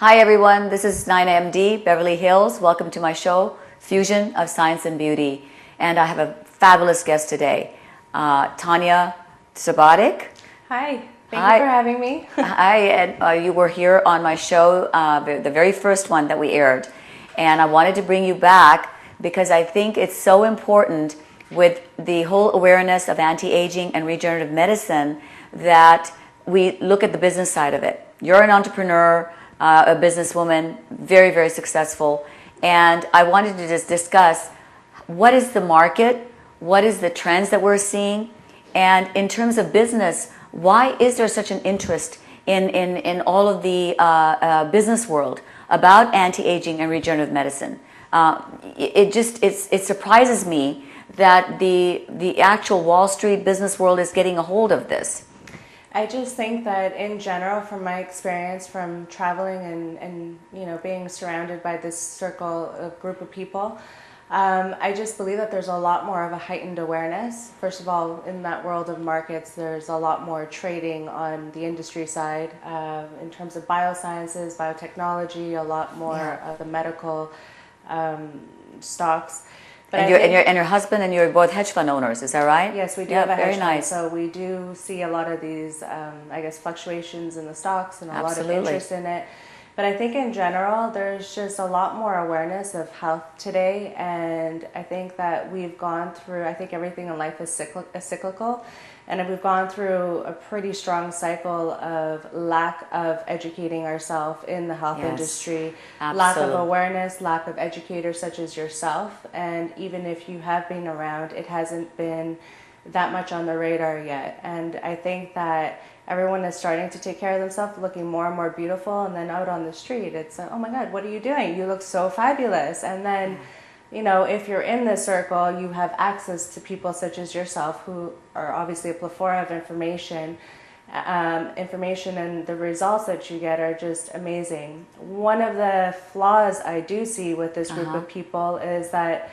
Hi everyone, this is NainaMD, Beverly Hills. Welcome to my show, Fusion of Science and Beauty. And I have a fabulous guest today, Tanja Subotic. Hi, thank you for having me. Hi, and you were here on my show, the very first one that we aired. And I wanted to bring you back because I think it's so important with the whole awareness of anti-aging and regenerative medicine that we look at the business side of it. You're an entrepreneur, a businesswoman, very, very successful. And I wanted to just discuss what is the market, what is the trends that we're seeing, and in terms of business, why is there such an interest in all of the business world about anti-aging and regenerative medicine? It surprises me that the actual Wall Street business world is getting a hold of this. I just think that in general, from my experience from traveling and being surrounded by this circle of group of people, I just believe that there's a lot more of a heightened awareness. First of all, in that world of markets, there's a lot more trading on the industry side in terms of biosciences, biotechnology, a lot more of the medical stocks. And your husband and you're both hedge fund owners, is that right? Yes, we do have a hedge fund. So we do see a lot of these, fluctuations in the stocks and a lot of interest in it. But I think in general, there's just a lot more awareness of health today. And I think that we've gone through, I think everything in life is cyclical. And we've gone through a pretty strong cycle of lack of educating ourselves in the health industry, lack of awareness, lack of educators such as yourself. And even if you have been around, it hasn't been that much on the radar yet. And I think that everyone is starting to take care of themselves, looking more and more beautiful. And then out on the street, it's oh my God, what are you doing? You look so fabulous. And then if you're in this circle, you have access to people such as yourself who are obviously a plethora of information, and the results that you get are just amazing. One of the flaws I do see with this group of people is that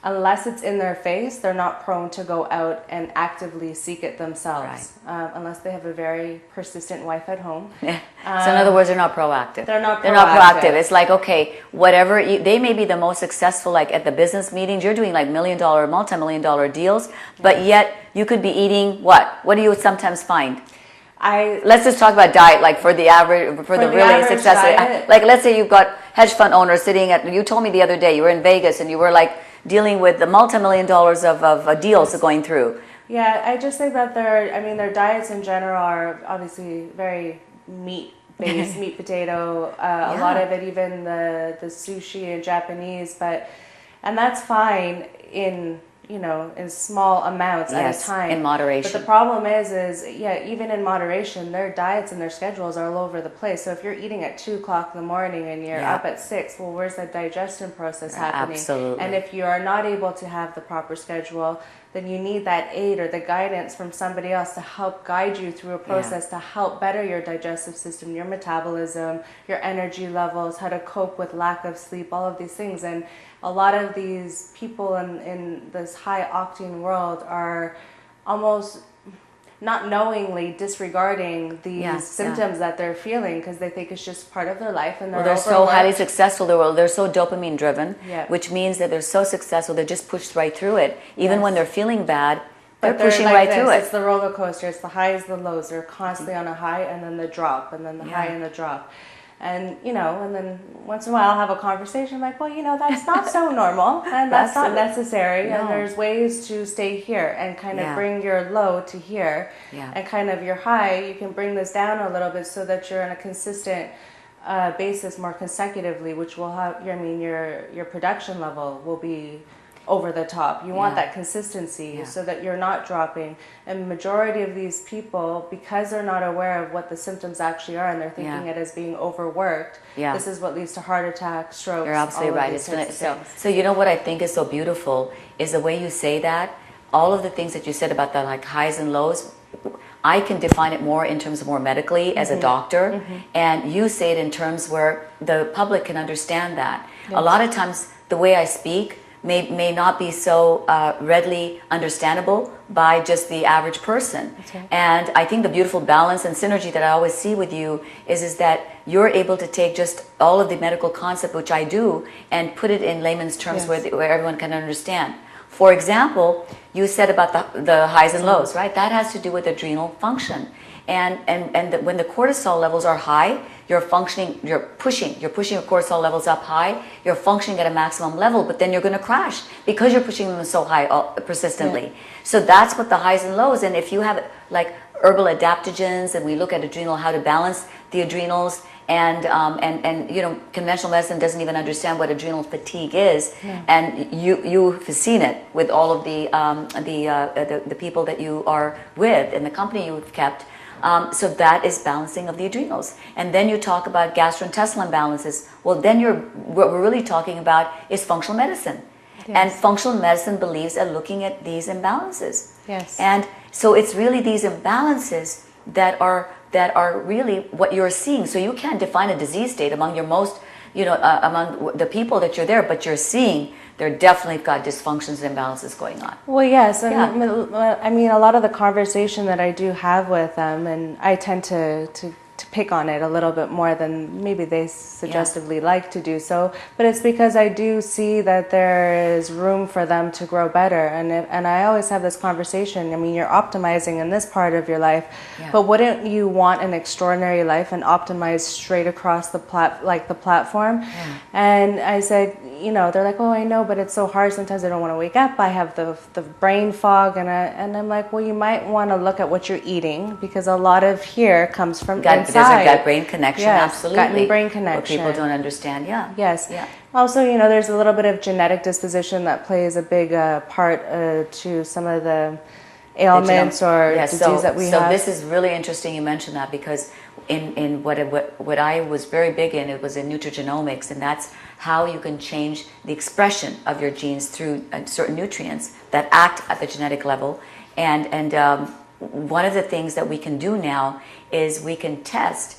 unless it's in their face, they're not prone to go out and actively seek it themselves, unless they have a very persistent wife at home. Yeah. So in other words, they're not proactive. They're not proactive. It's like, okay, whatever, they may be the most successful, like at the business meetings, you're doing like $1 million, multi-million-dollar deals, but yet you could be eating what? What do you sometimes find? Let's just talk about diet, like for the average, for the really successful. Like let's say you've got hedge fund owners sitting at, you told me the other day, you were in Vegas and you were like, dealing with the multi-million-dollars of deals going through. Yeah, I just think that their diets in general are obviously very meat-based, meat, potato, a lot of it, even the sushi and Japanese, and that's fine in small amounts at a time. In moderation. But the problem is even in moderation, their diets and their schedules are all over the place. So if you're eating at 2 o'clock in the morning and you're up at 6, well, where's that digestion process happening? Absolutely. And if you are not able to have the proper schedule, then you need that aid or the guidance from somebody else to help guide you through a process to help better your digestive system, your metabolism, your energy levels, how to cope with lack of sleep, all of these things. And a lot of these people in this high octane world are almost not knowingly disregarding these symptoms that they're feeling because they think it's just part of their life. And they're so highly successful, they're so dopamine driven, which means that they're so successful, they're just pushed right through it. Even when they're feeling bad, they're pushing right through it. It's the roller coaster, it's the highs, the lows. They're constantly on a high and then the drop and then the high and the drop. And, and then once in a while I'll have a conversation like, well, that's not so normal and that's not necessary. No. And there's ways to stay here and kind of bring your low to here and kind of your high. You can bring this down a little bit so that you're on a consistent basis more consecutively, which will have, your production level will be over the top. You want that consistency so that you're not dropping. And the majority of these people, because they're not aware of what the symptoms actually are and they're thinking it as being overworked, this is what leads to heart attacks, strokes. You're absolutely right. So you know what I think is so beautiful is the way you say that. All of the things that you said about the like highs and lows, I can define it more in terms of more medically as a doctor, and you say it in terms where the public can understand that. A lot of times the way I speak, may not be so readily understandable by just the average person. Right. And I think the beautiful balance and synergy that I always see with you is that you're able to take just all of the medical concept, which I do, and put it in layman's terms where everyone can understand. For example, you said about the highs and lows, right? That has to do with adrenal function. And when the cortisol levels are high, you're pushing your cortisol levels up high, you're functioning at a maximum level, but then you're going to crash because you're pushing them so high persistently. Yeah. So that's what the highs and lows. And if you have like herbal adaptogens, and we look at adrenal, how to balance the adrenals, and you know, conventional medicine doesn't even understand what adrenal fatigue is, and you've seen it with all of the people that you are with and the company you've kept. So that is balancing of the adrenals. And then you talk about gastrointestinal imbalances. Well, then what we're really talking about is functional medicine. Yes. And functional medicine believes at looking at these imbalances. Yes. And so it's really these imbalances that are really what you're seeing. So you can't define a disease state among your most, you know, among the people that you're there, but you're seeing they're definitely got dysfunctions and imbalances going on. Well, yes. And I mean, a lot of the conversation that I do have with them, and I tend to pick on it a little bit more than maybe they suggestively like to do so, but it's because I do see that there is room for them to grow better. And I always have this conversation. I mean, you're optimizing in this part of your life, but wouldn't you want an extraordinary life and optimize straight across the platform? And I said, you know, they're like, oh, I know, but it's so hard. Sometimes I don't want to wake up. I have the brain fog, and I'm like, well, you might want to look at what you're eating, because a lot of here comes from inside. There's a gut-brain connection, yes, absolutely. Gut and brain connection. What people don't understand, Yes. Also, you know, there's a little bit of genetic disposition that plays a big part to some of the ailments or disease that we have. So this is really interesting you mentioned that, because in what I was very big in, it was in Nutrigenomics, and that's how you can change the expression of your genes through certain nutrients that act at the genetic level. And one of the things that we can do now is we can test,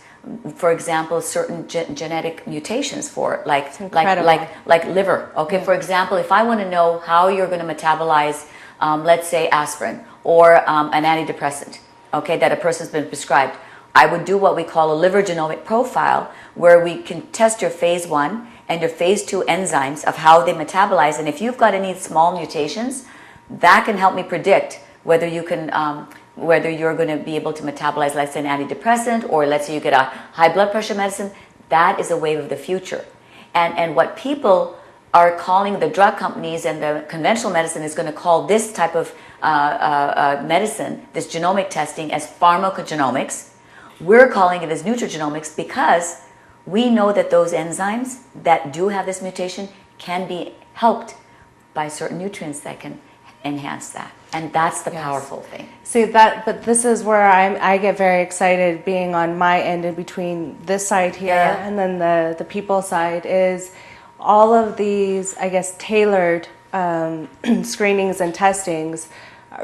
for example, certain genetic mutations for like liver. Okay, for example, if I want to know how you're going to metabolize, let's say aspirin or an antidepressant, okay, that a person's been prescribed, I would do what we call a liver genomic profile, where we can test your phase 1 and your phase 2 enzymes of how they metabolize. And if you've got any small mutations, that can help me predict whether you can, whether you're going to be able to metabolize, let's say, an antidepressant, or let's say you get a high blood pressure medicine. That is a wave of the future. And what people are calling, the drug companies and the conventional medicine is going to call this type of medicine, this genomic testing, as pharmacogenomics. We're calling it as nutrigenomics, because we know that those enzymes that do have this mutation can be helped by certain nutrients that can enhance that. And that's the powerful thing. See that, but this is where I get very excited, being on my end in between this side here and then the people side, is all of these, I guess, tailored screenings and testings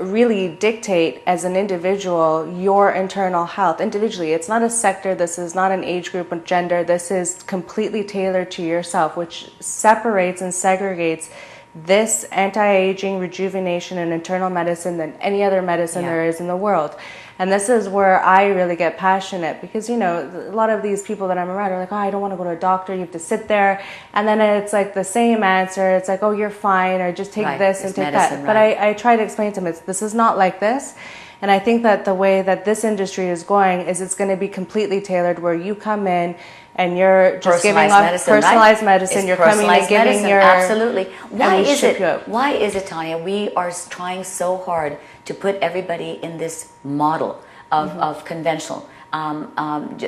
really dictate as an individual your internal health individually. It's not a sector, this is not an age group or gender, this is completely tailored to yourself, which separates and segregates this anti-aging, rejuvenation, and internal medicine than any other medicine there is in the world. And this is where I really get passionate, because, you know, a lot of these people that I'm around are like, oh, I don't want to go to a doctor, you have to sit there. And then it's like the same answer. It's like, oh, you're fine, or just take this and take that. But I try to explain to them, this is not like this. And I think that the way that this industry is going is it's going to be completely tailored, where you come in and you're just giving off personalized medicine. You're coming and giving your... Absolutely. Why is it, Tanya, we are trying so hard to put everybody in this model of conventional?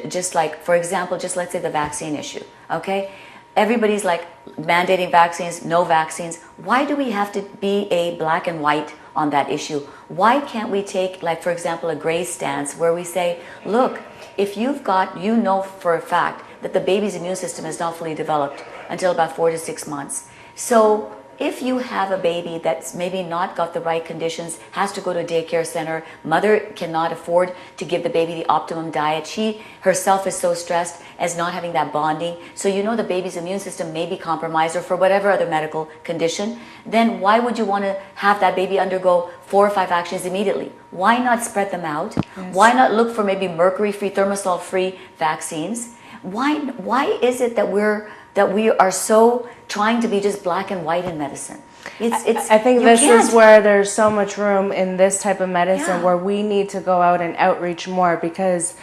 Just like, for example, just let's say the vaccine issue, okay? Everybody's like mandating vaccines, no vaccines. Why do we have to be a black and white on that issue? Why can't we take, like, for example, a gray stance where we say, look, if you've got, you know for a fact that the baby's immune system is not fully developed until about 4 to 6 months. So if you have a baby that's maybe not got the right conditions, has to go to a daycare center, mother cannot afford to give the baby the optimum diet, she herself is so stressed as not having that bonding, so you know the baby's immune system may be compromised or for whatever other medical condition, then why would you want to have that baby undergo 4 or 5 actions immediately? Why not spread them out? Yes. Why not look for maybe mercury-free, thermosol-free vaccines? Why is it that we are so trying to be just black and white in medicine? I think this is where there's so much room in this type of medicine where we need to go out and outreach more, because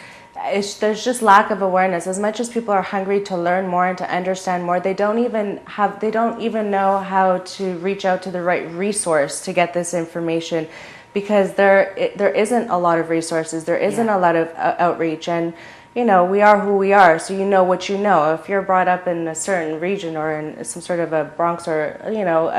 there's just lack of awareness. As much as people are hungry to learn more and to understand more, they don't even know how to reach out to the right resource to get this information, because there isn't a lot of resources, there isn't a lot of outreach. And you know, we are who we are, so you know what you know. If you're brought up in a certain region or in some sort of a Bronx or, you know,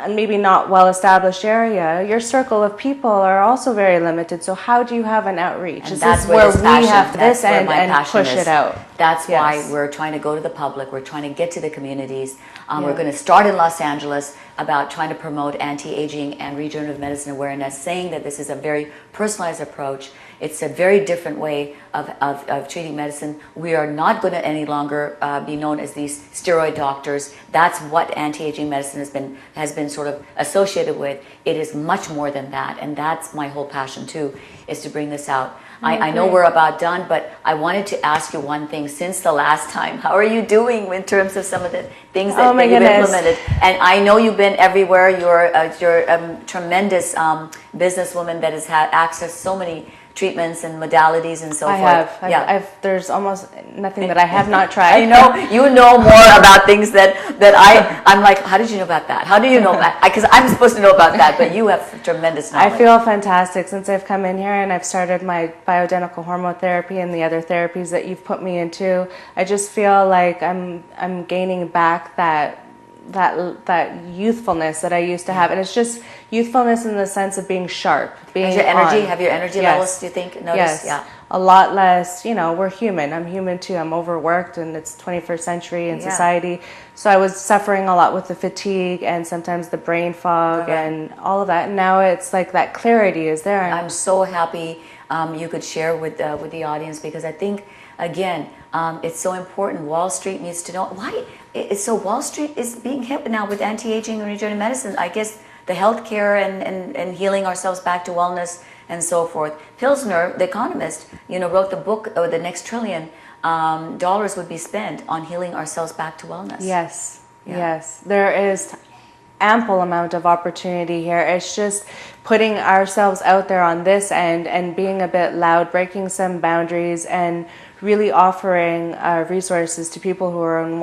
maybe not well-established area, your circle of people are also very limited. So how do you have an outreach? And that's where we have this end and push it out. That's why we're trying to go to the public. We're trying to get to the communities. We're going to start in Los Angeles about trying to promote anti-aging and regenerative medicine awareness, saying that this is a very personalized approach. It's a very different way of treating medicine. We are not going to any longer be known as these steroid doctors. That's what anti-aging medicine has been sort of associated with. It is much more than that, and that's my whole passion too, is to bring this out. I know we're about done, but I wanted to ask you one thing since the last time. How are you doing in terms of some of the things that you've implemented? And I know you've been everywhere. You're a tremendous businesswoman that has had access to so many treatments and modalities and so forth. There's almost nothing that I have not tried. I know you know more about things that I'm like, how did you know about that? How do you know that? Because I'm supposed to know about that, but you have tremendous knowledge. I feel fantastic since I've come in here and I've started my bioidentical hormone therapy and the other therapies that you've put me into. I just feel like I'm gaining back that youthfulness that I used to have, and it's just youthfulness in the sense of being sharp, being have your energy levels, do you think, noticed? A lot less. You know, we're human. I'm human too. I'm overworked, and it's 21st century in society, so I was suffering a lot with the fatigue and sometimes the brain fog and all of that, and now it's like that clarity is there. And I'm so happy you could share with the audience, because I think again it's so important. Wall Street needs to know why. So Wall Street is being hit now with anti-aging and regenerative medicine. I guess the healthcare and healing ourselves back to wellness and so forth. Pilsner, the economist, wrote the book, The Next $1 trillion would be spent on healing ourselves back to wellness. Yes, yes. There is ample amount of opportunity here. It's just putting ourselves out there on this end and being a bit loud, breaking some boundaries, and really offering resources to people who are in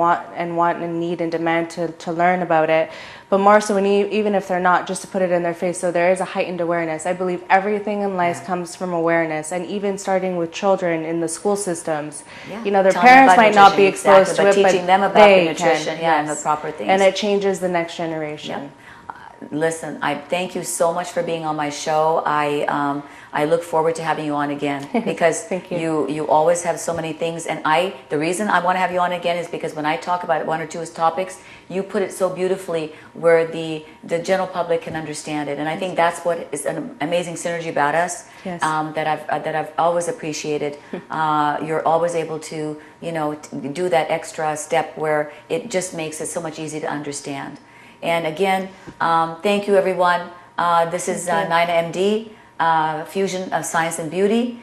want and need and demand to learn about it. But more so, even if they're not, just to put it in their face, so there is a heightened awareness. I believe everything in life comes from awareness, and even starting with children in the school systems. You know, their parents might not be exposed to it, but teaching them about the nutrition and the proper things. And it changes the next generation. Listen, I thank you so much for being on my show. I look forward to having you on again, because Thank you. You always have so many things, and the reason I want to have you on again is because when I talk about one or two topics, you put it so beautifully where the general public can understand it, and I think that's what is an amazing synergy about us. That I've always appreciated. You're always able to do that extra step where it just makes it so much easier to understand. And again, thank you everyone. This is NainaMD, Fusion of Science and Beauty.